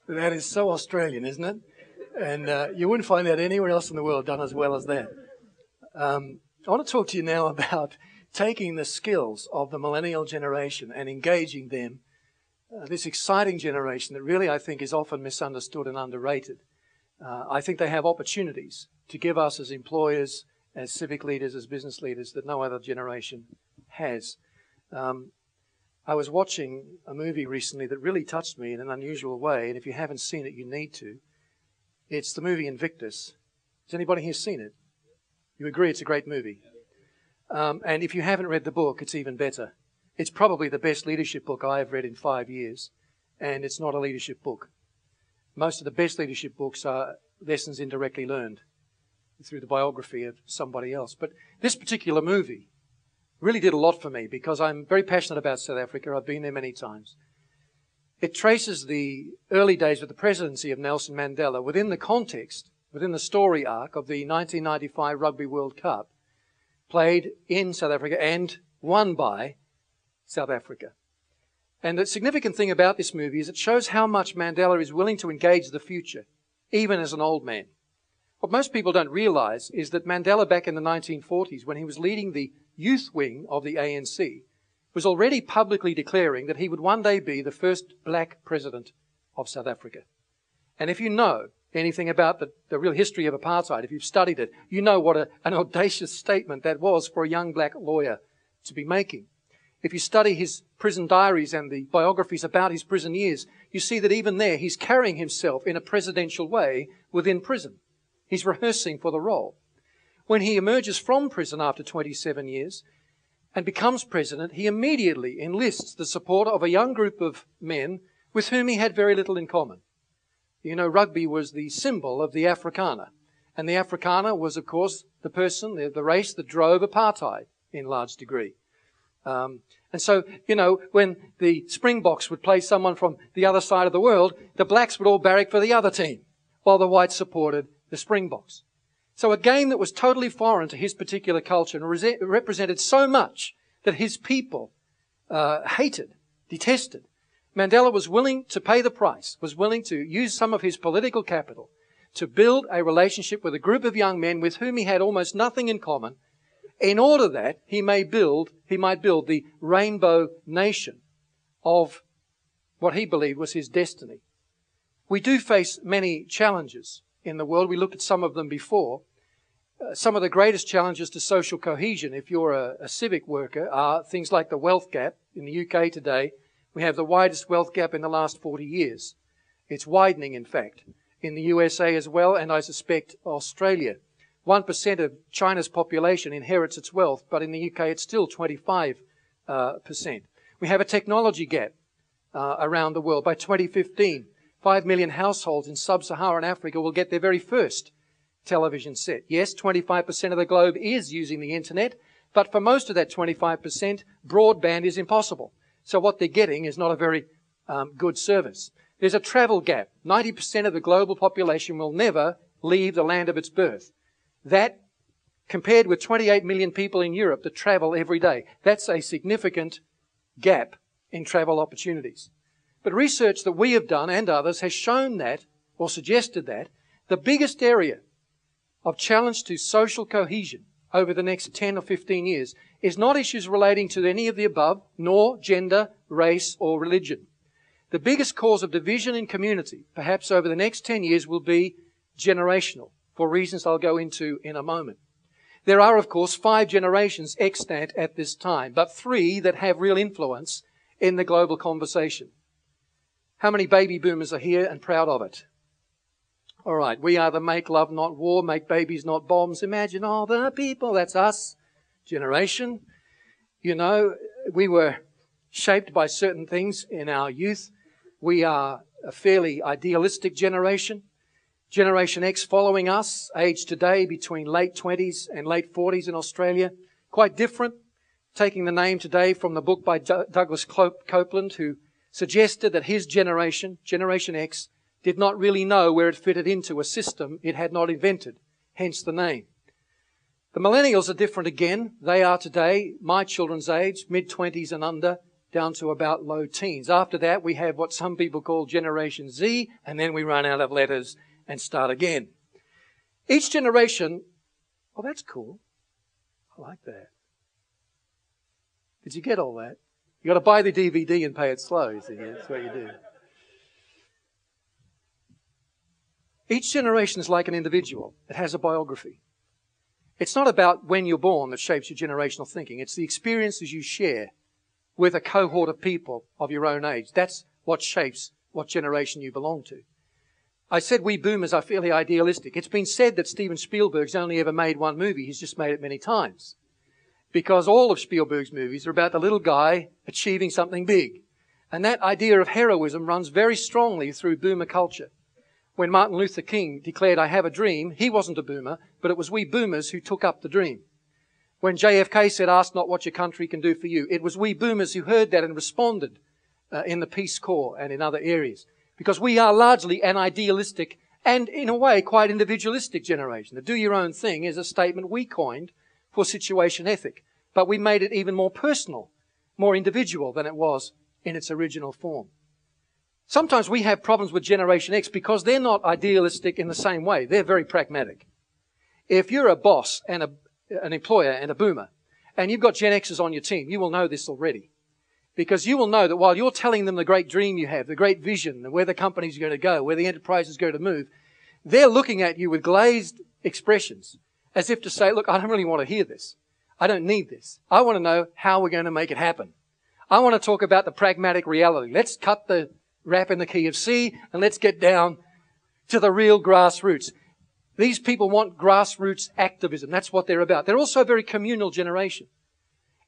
That is so Australian, isn't it? And you wouldn't find that anywhere else in the world done as well as that. I want to talk to you now about taking the skills of the Millennial Generation and engaging them, this exciting generation that really I think is often misunderstood and underrated. I think they have opportunities to give us as employers, as civic leaders, as business leaders that no other generation has. I was watching a movie recently that really touched me in an unusual way, and if you haven't seen it, you need to. It's the movie Invictus. Has anybody here seen it? You agree it's a great movie? And if you haven't read the book, it's even better. It's probably the best leadership book I have read in 5 years, and it's not a leadership book. Most of the best leadership books are lessons indirectly learned through the biography of somebody else. But this particular movie really did a lot for me because I'm very passionate about South Africa. I've been there many times. It traces the early days of the presidency of Nelson Mandela within the context, within the story arc of the 1995 Rugby World Cup, played in South Africa and won by South Africa. And the significant thing about this movie is it shows how much Mandela is willing to engage the future, even as an old man. What most people don't realize is that Mandela back in the 1940s, when he was leading the youth wing of the ANC, was already publicly declaring that he would one day be the first black president of South Africa. And if you know anything about the real history of apartheid, if you've studied it, you know what an audacious statement that was for a young black lawyer to be making. If you study his prison diaries and the biographies about his prison years, you see that even there he's carrying himself in a presidential way within prison. He's rehearsing for the role. When he emerges from prison after 27 years and becomes president, he immediately enlists the support of a young group of men with whom he had very little in common. You know, rugby was the symbol of the Afrikaner. And the Afrikaner was, of course, the person, the race that drove apartheid in large degree. And so, you know, when the Springboks would play someone from the other side of the world, the blacks would all barrack for the other team, while the whites supported the Springboks. So a game that was totally foreign to his particular culture and represented so much that his people hated, detested. Mandela was willing to pay the price, was willing to use some of his political capital to build a relationship with a group of young men with whom he had almost nothing in common, in order that he might build the rainbow nation of what he believed was his destiny. We do face many challenges in the world. We looked at some of them before. Some of the greatest challenges to social cohesion, if you're a civic worker, are things like the wealth gap. In the UK today, we have the widest wealth gap in the last 40 years. It's widening, in fact, in the USA as well, and I suspect Australia. 1% of China's population inherits its wealth, but in the UK it's still 25%. We have a technology gap around the world. By 2015, 5 million households in sub-Saharan Africa will get their very first television set. Yes, 25% of the globe is using the internet, but for most of that 25%, broadband is impossible. So what they're getting is not a very good service. There's a travel gap. 90% of the global population will never leave the land of its birth. That, compared with 28 million people in Europe that travel every day, that's a significant gap in travel opportunities. But research that we have done and others has shown that, or suggested that, the biggest area of challenge to social cohesion over the next 10 or 15 years is not issues relating to any of the above, nor gender, race, or religion. The biggest cause of division in community, perhaps over the next 10 years, will be generational, for reasons I'll go into in a moment. There are, of course, 5 generations extant at this time, but 3 that have real influence in the global conversation. How many baby boomers are here and proud of it? All right, we are the make love not war, make babies not bombs, imagine all the people, that's us, generation. You know, we were shaped by certain things in our youth. We are a fairly idealistic generation. Generation X following us, aged today between late 20s and late 40s in Australia. Quite different, taking the name today from the book by Douglas Copeland, who suggested that his generation, Generation X, did not really know where it fitted into a system it had not invented, hence the name. The Millennials are different again. They are today my children's age, mid-20s and under, down to about low teens. After that, we have what some people call Generation Z, and then we run out of letters and start again. Each generation, oh, that's cool. I like that. Did you get all that? You got to buy the DVD and pay it slow, you see. That's what you do. Each generation is like an individual. It has a biography. It's not about when you're born that shapes your generational thinking. It's the experiences you share with a cohort of people of your own age. That's what shapes what generation you belong to. I said we boomers are fairly idealistic. It's been said that Steven Spielberg's only ever made one movie. He's just made it many times. Because all of Spielberg's movies are about the little guy achieving something big. And that idea of heroism runs very strongly through boomer culture. When Martin Luther King declared, "I have a dream," he wasn't a boomer, but it was we boomers who took up the dream. When JFK said, "Ask not what your country can do for you," it was we boomers who heard that and responded in the Peace Corps and in other areas. Because we are largely an idealistic and, in a way, quite individualistic generation. The do your own thing is a statement we coined for situation ethic, but we made it even more personal, more individual than it was in its original form. Sometimes we have problems with Generation X because they're not idealistic in the same way. They're very pragmatic. If you're a boss and an employer and a boomer, and you've got Gen Xers on your team, you will know this already. Because you will know that while you're telling them the great dream you have, the great vision, where the company's going to go, where the enterprise is going to move, they're looking at you with glazed expressions, as if to say, "Look, I don't really want to hear this. I don't need this. I want to know how we're going to make it happen. I want to talk about the pragmatic reality. Let's cut the rap in the key of C and let's get down to the real grassroots." These people want grassroots activism. That's what they're about. They're also a very communal generation.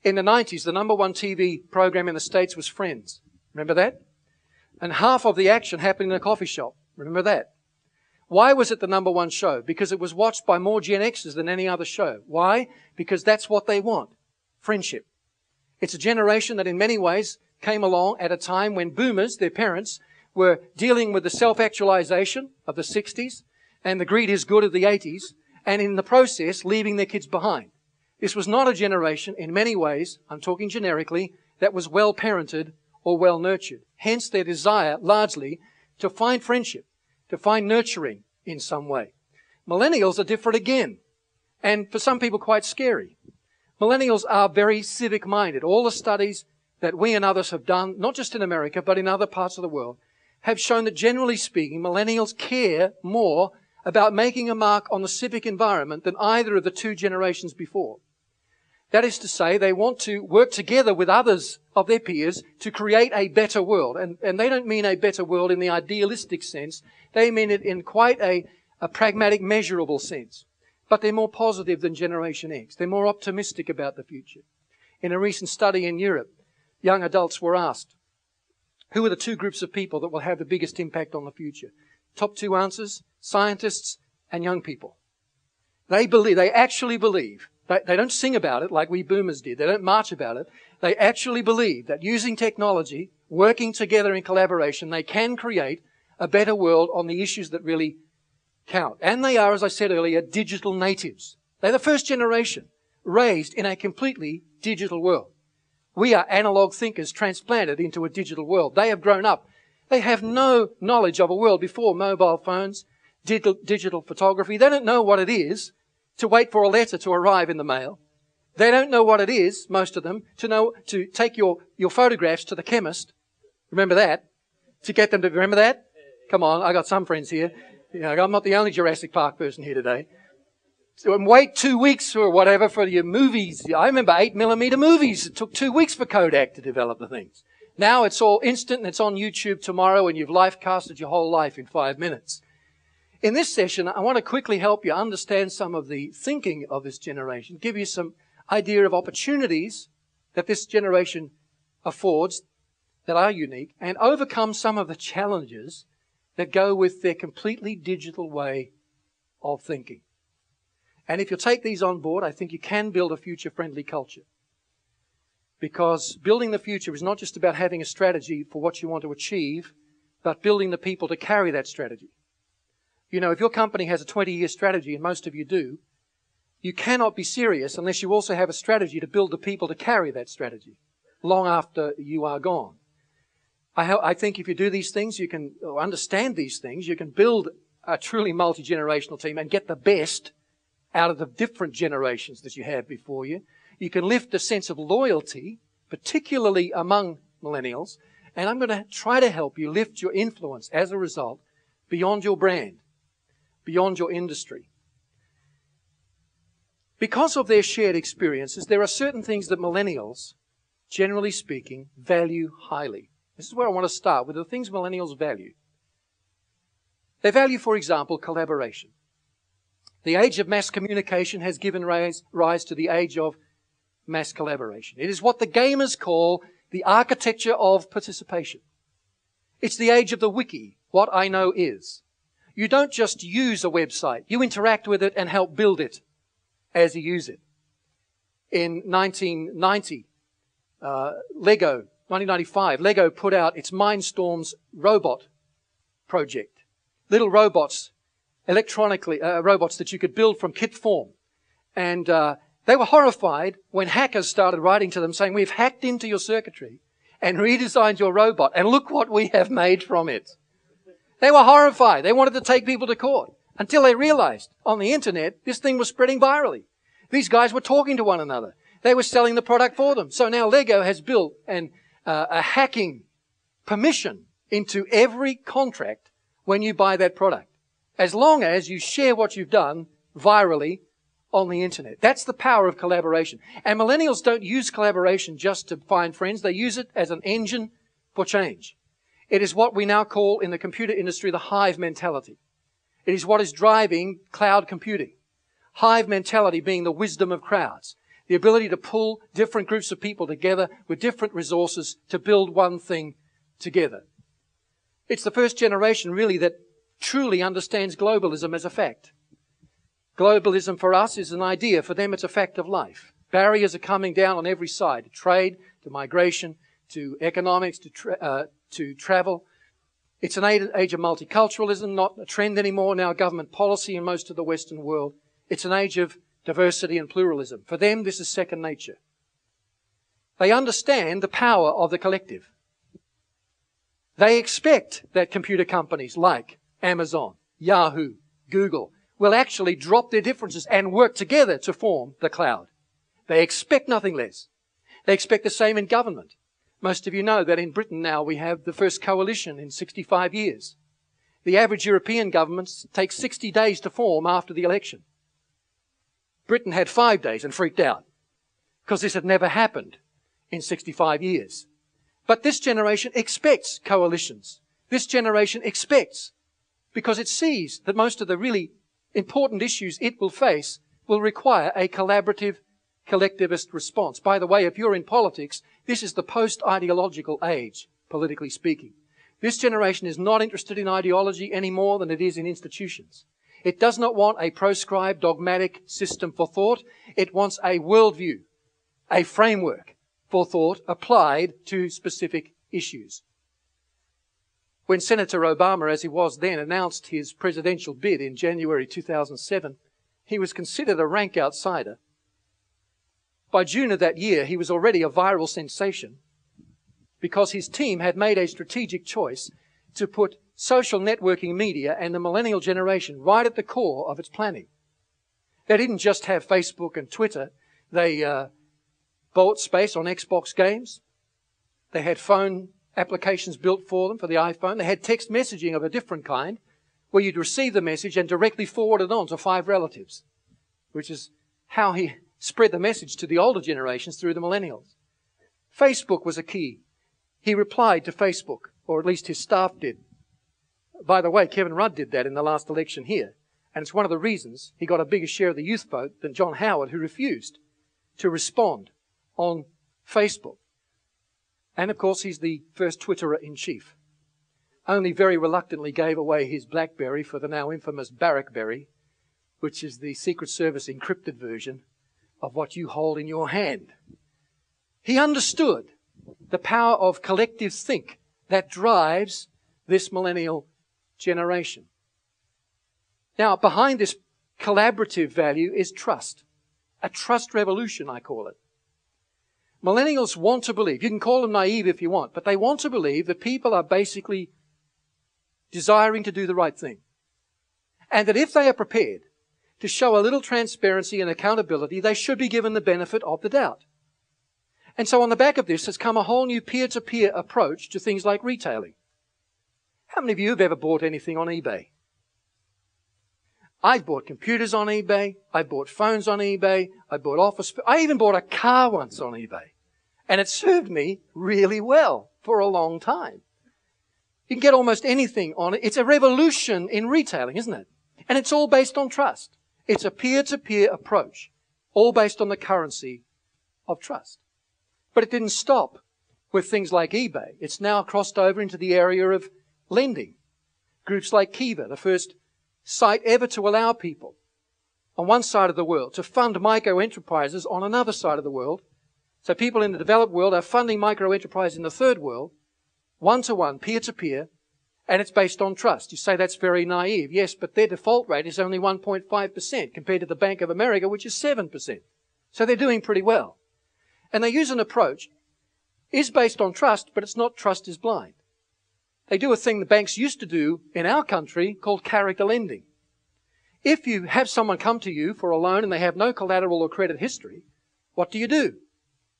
In the 90s, the number one TV program in the States was Friends. Remember that? And half of the action happened in a coffee shop. Remember that? Why was it the number one show? Because it was watched by more Gen Xers than any other show. Why? Because that's what they want. Friendship. It's a generation that in many ways came along at a time when boomers, their parents, were dealing with the self-actualization of the 60s and the greed is good of the 80s, and in the process leaving their kids behind. This was not a generation, in many ways, I'm talking generically, that was well parented or well nurtured. Hence their desire, largely, to find friendship, to find nurturing in some way. Millennials are different again, and for some people quite scary. Millennials are very civic-minded. All the studies that we and others have done, not just in America, but in other parts of the world, have shown that generally speaking, millennials care more about making a mark on the civic environment than either of the two generations before. That is to say, they want to work together with others of their peers to create a better world. And they don't mean a better world in the idealistic sense. They mean it in quite a pragmatic, measurable sense. But they're more positive than Generation X. They're more optimistic about the future. In a recent study in Europe, young adults were asked, who are the two groups of people that will have the biggest impact on the future? Top two answers, scientists and young people. They actually believe, they don't sing about it like we boomers did, they don't march about it, they actually believe that using technology, working together in collaboration, they can create a better world on the issues that really count. And they are, as I said earlier, digital natives. They're the first generation raised in a completely digital world. We are analog thinkers transplanted into a digital world. They have grown up. They have no knowledge of a world before mobile phones, digital photography. They don't know what it is to wait for a letter to arrive in the mail. They don't know what it is, most of them, to take your photographs to the chemist. Remember that? To get them to remember that? Come on, I got some friends here. You know, I'm not the only Jurassic Park person here today. So, and wait 2 weeks or whatever for your movies. I remember 8mm movies. It took 2 weeks for Kodak to develop the things. Now it's all instant and it's on YouTube tomorrow and you've live casted your whole life in 5 minutes. In this session, I want to quickly help you understand some of the thinking of this generation, give you some idea of opportunities that this generation affords that are unique, and overcome some of the challenges that go with their completely digital way of thinking. And if you take these on board, I think you can build a future-friendly culture. Because building the future is not just about having a strategy for what you want to achieve, but building the people to carry that strategy. You know, if your company has a 20-year strategy, and most of you do, you cannot be serious unless you also have a strategy to build the people to carry that strategy. long after you are gone. I think if you do these things, you can understand these things, you can build a truly multi-generational team and get the best out of the different generations that you have before you. You can lift a sense of loyalty, particularly among millennials, and I'm going to try to help you lift your influence as a result beyond your brand, beyond your industry. Because of their shared experiences, there are certain things that millennials, generally speaking, value highly. This is where I want to start, with the things millennials value. They value, for example, collaboration. The age of mass communication has given rise to the age of mass collaboration. It is what the gamers call the architecture of participation. It's the age of the wiki, what I know is. You don't just use a website, you interact with it and help build it as you use it. In 1995, Lego put out its Mindstorms robot project. Little robots, electronically, robots that you could build from kit form. And they were horrified when hackers started writing to them saying, we've hacked into your circuitry and redesigned your robot, and look what we have made from it. They were horrified. They wanted to take people to court until they realized on the internet this thing was spreading virally. These guys were talking to one another. They were selling the product for them. So now Lego has built a hacking permission into every contract when you buy that product, as long as you share what you've done virally on the internet. That's the power of collaboration. And millennials don't use collaboration just to find friends. They use it as an engine for change. It is what we now call in the computer industry the hive mentality. It is what is driving cloud computing. Hive mentality being the wisdom of crowds. The ability to pull different groups of people together with different resources to build one thing together. It's the first generation really that truly understands globalism as a fact. Globalism for us is an idea. For them, it's a fact of life. Barriers are coming down on every side. To trade, to migration, to economics, to travel. It's an age of multiculturalism, not a trend anymore, now government policy in most of the Western world. It's an age of diversity and pluralism. For them, this is second nature. They understand the power of the collective. They expect that computer companies like Amazon, Yahoo, Google will actually drop their differences and work together to form the cloud. They expect nothing less. They expect the same in government. Most of you know that in Britain now we have the first coalition in 65 years. The average European governments take 60 days to form after the election. Britain had 5 days and freaked out because this had never happened in 65 years. But this generation expects coalitions. This generation expects, because it sees that most of the really important issues it will face will require a collaborative, collectivist response. By the way, if you're in politics, this is the post-ideological age, politically speaking. This generation is not interested in ideology any more than it is in institutions. It does not want a proscribed, dogmatic system for thought. It wants a worldview, a framework for thought applied to specific issues. When Senator Obama, as he was then, announced his presidential bid in January 2007, he was considered a rank outsider. By June of that year, he was already a viral sensation because his team had made a strategic choice to put social networking media and the millennial generation right at the core of its planning. They didn't just have Facebook and Twitter. They bought space on Xbox games. They had phone applications built for them for the iPhone. They had text messaging of a different kind where you'd receive the message and directly forward it on to 5 relatives, which is how he spread the message to the older generations through the millennials. Facebook was a key. He replied to Facebook, or at least his staff did. By the way, Kevin Rudd did that in the last election here. And it's one of the reasons he got a bigger share of the youth vote than John Howard, who refused to respond on Facebook. And of course, he's the first Twitterer-in-chief. Only very reluctantly gave away his BlackBerry for the now infamous BarrackBerry, which is the Secret Service encrypted version of what you hold in your hand. He understood the power of collective think that drives this millennial generation. Now, behind this collaborative value is trust. A trust revolution, I call it. Millennials want to believe, you can call them naive if you want, but they want to believe that people are basically desiring to do the right thing. And that if they are prepared to show a little transparency and accountability, they should be given the benefit of the doubt. And so on the back of this has come a whole new peer-to-peer approach to things like retailing. How many of you have ever bought anything on eBay? I've bought computers on eBay. I bought phones on eBay. I even bought a car once on eBay. And it served me really well for a long time. You can get almost anything on it. It's a revolution in retailing, isn't it? And it's all based on trust. It's a peer-to-peer approach, all based on the currency of trust. But it didn't stop with things like eBay. It's now crossed over into the area of lending. Groups like Kiva, the first site ever to allow people on one side of the world to fund micro-enterprises on another side of the world. So people in the developed world are funding micro-enterprises in the third world, one-to-one, peer-to-peer, and it's based on trust. You say that's very naive. Yes, but their default rate is only 1.5% compared to the Bank of America, which is 7%. So they're doing pretty well. And they use an approach, is based on trust, but it's not trust is blind. They do a thing the banks used to do in our country called character lending. If you have someone come to you for a loan and they have no collateral or credit history, what do?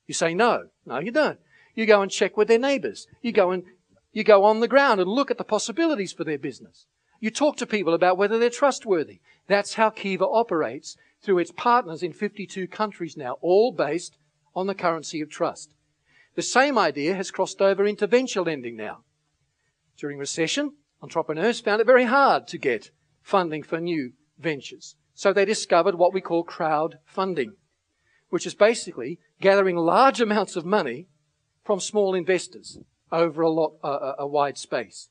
You say no. No, you don't. You go and check with their neighbours. You go on the ground and look at the possibilities for their business. You talk to people about whether they're trustworthy. That's how Kiva operates through its partners in 52 countries now, all based on the currency of trust. The same idea has crossed over into venture lending now. During recession, entrepreneurs found it very hard to get funding for new ventures. So they discovered what we call crowdfunding, which is basically gathering large amounts of money from small investors over a wide space.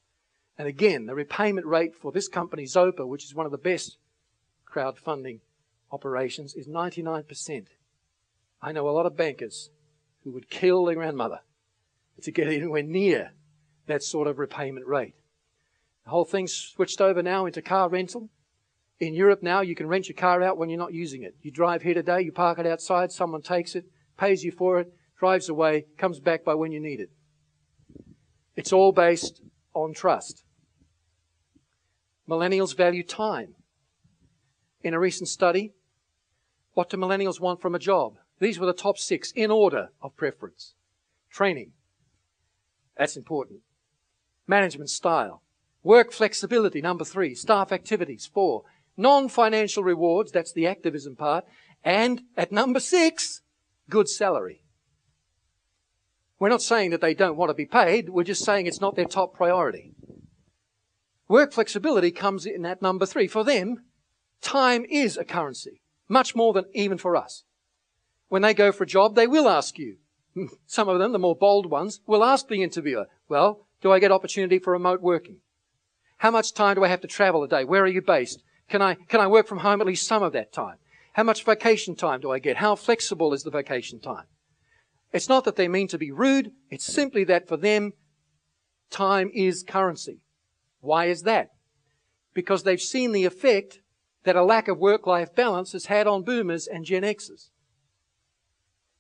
And again, the repayment rate for this company, Zopa, which is one of the best crowdfunding operations, is 99%. I know a lot of bankers who would kill their grandmother to get anywhere near that sort of repayment rate. The whole thing's switched over now into car rental. In Europe now, you can rent your car out when you're not using it. You drive here today, you park it outside, someone takes it, pays you for it, drives away, comes back by when you need it. It's all based on trust. Millennials value time. In a recent study, what do millennials want from a job? These were the top 6 in order of preference. Training. That's important. Management style. Work flexibility, number 3. Staff activities, 4. Non-financial rewards, that's the activism part. And at number 6, good salary. We're not saying that they don't want to be paid. We're just saying it's not their top priority. Work flexibility comes in at number 3. For them, time is a currency, much more than even for us. When they go for a job, they will ask you. Some of them, the more bold ones, will ask the interviewer, well, do I get opportunity for remote working? How much time do I have to travel a day? Where are you based? Can I work from home at least some of that time? How much vacation time do I get? How flexible is the vacation time? It's not that they mean to be rude. It's simply that for them, time is currency. Why is that? Because they've seen the effect that a lack of work-life balance has had on boomers and Gen Xers.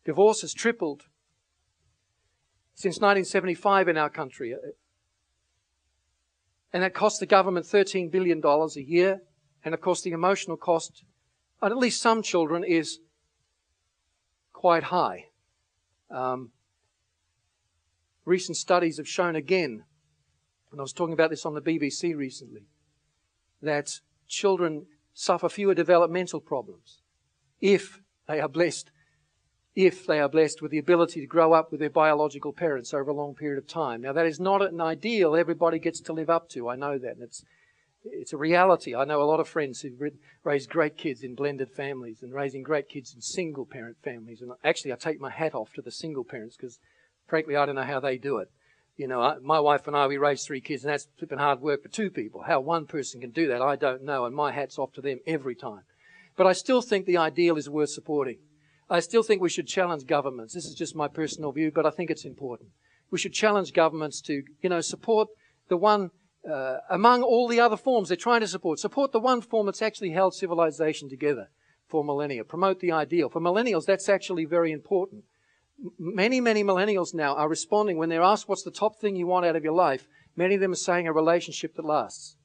Divorce has tripled since 1975 in our country. And that costs the government $13 billion a year. And of course the emotional cost on at least some children is quite high. Recent studies have shown again, and I was talking about this on the BBC recently, that children suffer fewer developmental problems if they are blessed with the ability to grow up with their biological parents over a long period of time. Now, that is not an ideal everybody gets to live up to. I know that. And it's a reality. I know a lot of friends who've raised great kids in blended families and raising great kids in single-parent families. And actually, I take my hat off to the single parents because, frankly, I don't know how they do it. You know, my wife and I, we raised 3 kids, and that's flipping hard work for 2 people. How one person can do that, I don't know, and my hat's off to them every time. But I still think the ideal is worth supporting. I still think we should challenge governments. This is just my personal view, but I think it's important. We should challenge governments to, support the one, among all the other forms they're trying to support the one form that's actually held civilization together for millennia. Promote the ideal. For millennials, that's actually very important. Many millennials now are responding when they're asked what's the top thing you want out of your life. Many of them are saying a relationship that lasts.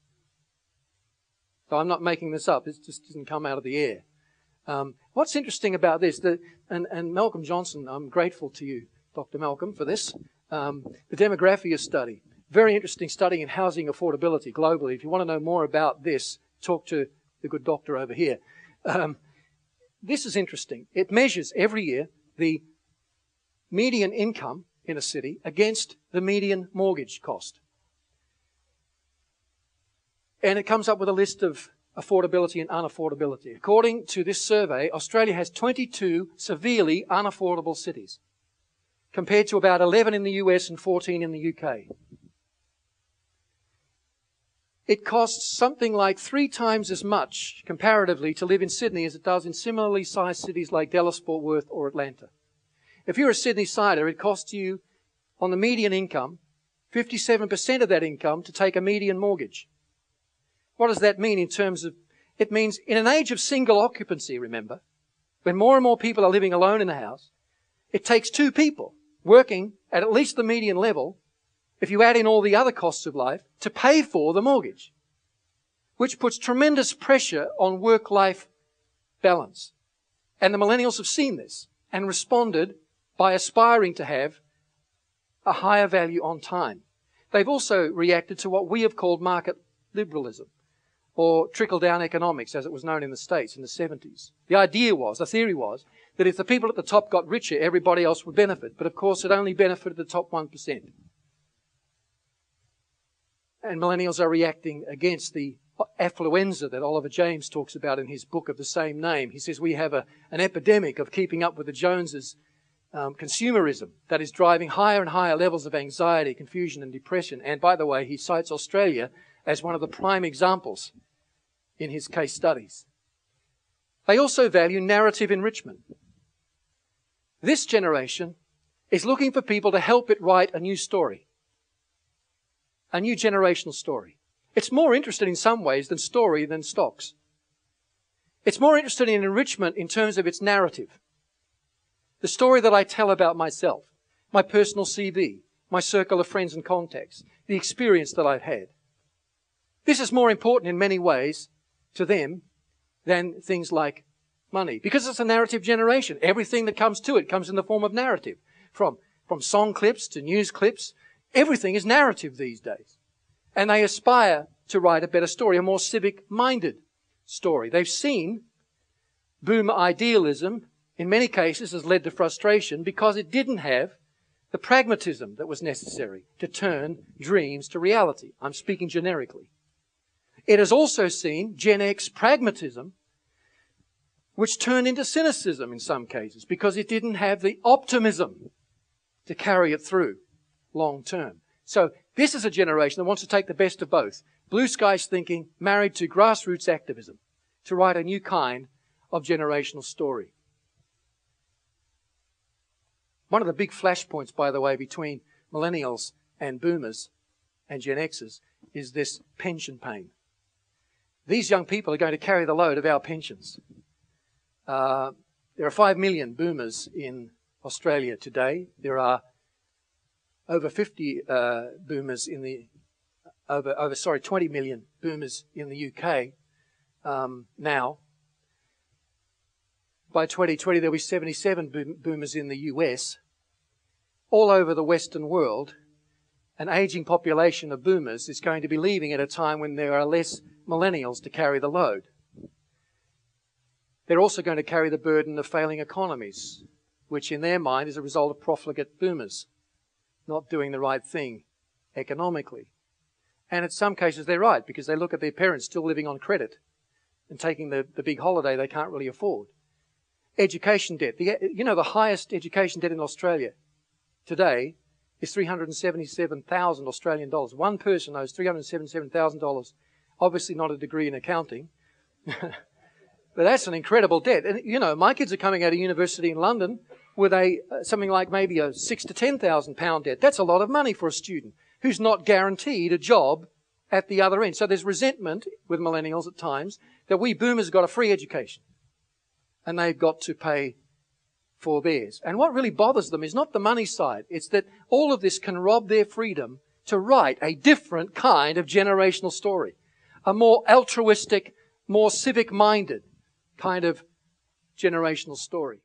So I'm not making this up. It just doesn't come out of the air. What's interesting about this, and Malcolm Johnson, I'm grateful to you, Dr. Malcolm, for this. The demographia study, very interesting study in housing affordability globally. If you want to know more about this, talk to the good doctor over here. This is interesting. It measures every year the median income in a city against the median mortgage cost. And it comes up with a list of affordability and unaffordability. According to this survey, Australia has 22 severely unaffordable cities, compared to about 11 in the US and 14 in the UK. It costs something like 3 times as much, comparatively, to live in Sydney as it does in similarly sized cities like Dallas, Fort Worth or Atlanta. If you're a Sydney-sider, it costs you, on the median income, 57% of that income to take a median mortgage. What does that mean in terms of... It means in an age of single occupancy, remember, when more and more people are living alone in the house, it takes 2 people working at least the median level, if you add in all the other costs of life, to pay for the mortgage, which puts tremendous pressure on work-life balance. And the millennials have seen this and responded by aspiring to have a higher value on time. They've also reacted to what we have called market liberalism, or trickle-down economics, as it was known in the States in the 70s. The theory was, that if the people at the top got richer, everybody else would benefit. But of course, it only benefited the top 1%. And millennials are reacting against the affluenza that Oliver James talks about in his book of the same name. He says we have an epidemic of keeping up with the Joneses, consumerism that is driving higher and higher levels of anxiety, confusion and depression. And by the way, he cites Australia as one of the prime examples in his case studies. They also value narrative enrichment. This generation is looking for people to help it write a new story, a new generational story. It's more interested in some ways than story than stocks. It's more interested in enrichment in terms of its narrative. The story that I tell about myself, my personal CV, my circle of friends and contacts, the experience that I've had. This is more important in many ways to them than things like money, because it's a narrative generation. Everything that comes to it comes in the form of narrative. From song clips to news clips, everything is narrative these days. And they aspire to write a better story, a more civic-minded story. They've seen boomer idealism, in many cases, has led to frustration because it didn't have the pragmatism that was necessary to turn dreams to reality. I'm speaking generically. It has also seen Gen X pragmatism, which turned into cynicism in some cases because it didn't have the optimism to carry it through long term. So this is a generation that wants to take the best of both. Blue skies thinking married to grassroots activism to write a new kind of generational story. One of the big flashpoints, by the way, between millennials and boomers and Gen Xers is this pension pain. These young people are going to carry the load of our pensions. There are 5 million boomers in Australia today. There are over 50 boomers in the 20 million boomers in the UK now. By 2020, there'll be 77 boomers in the US. All over the Western world, an aging population of boomers is going to be leaving at a time when there are less millennials to carry the load. They're also going to carry the burden of failing economies, which in their mind is a result of profligate boomers not doing the right thing economically. And in some cases they're right, because they look at their parents still living on credit and taking the big holiday they can't really afford. Education debt. The highest education debt in Australia today is $377,000 Australian dollars. One person owes $377,000. Obviously not a degree in accounting. But that's an incredible debt. And, my kids are coming out of university in London with something like maybe a £6,000 to £10,000 debt. That's a lot of money for a student who's not guaranteed a job at the other end. So there's resentment with millennials at times that we boomers got a free education and they've got to pay for theirs. And what really bothers them is not the money side. It's that all of this can rob their freedom to write a different kind of generational story. A more altruistic, more civic-minded kind of generational story.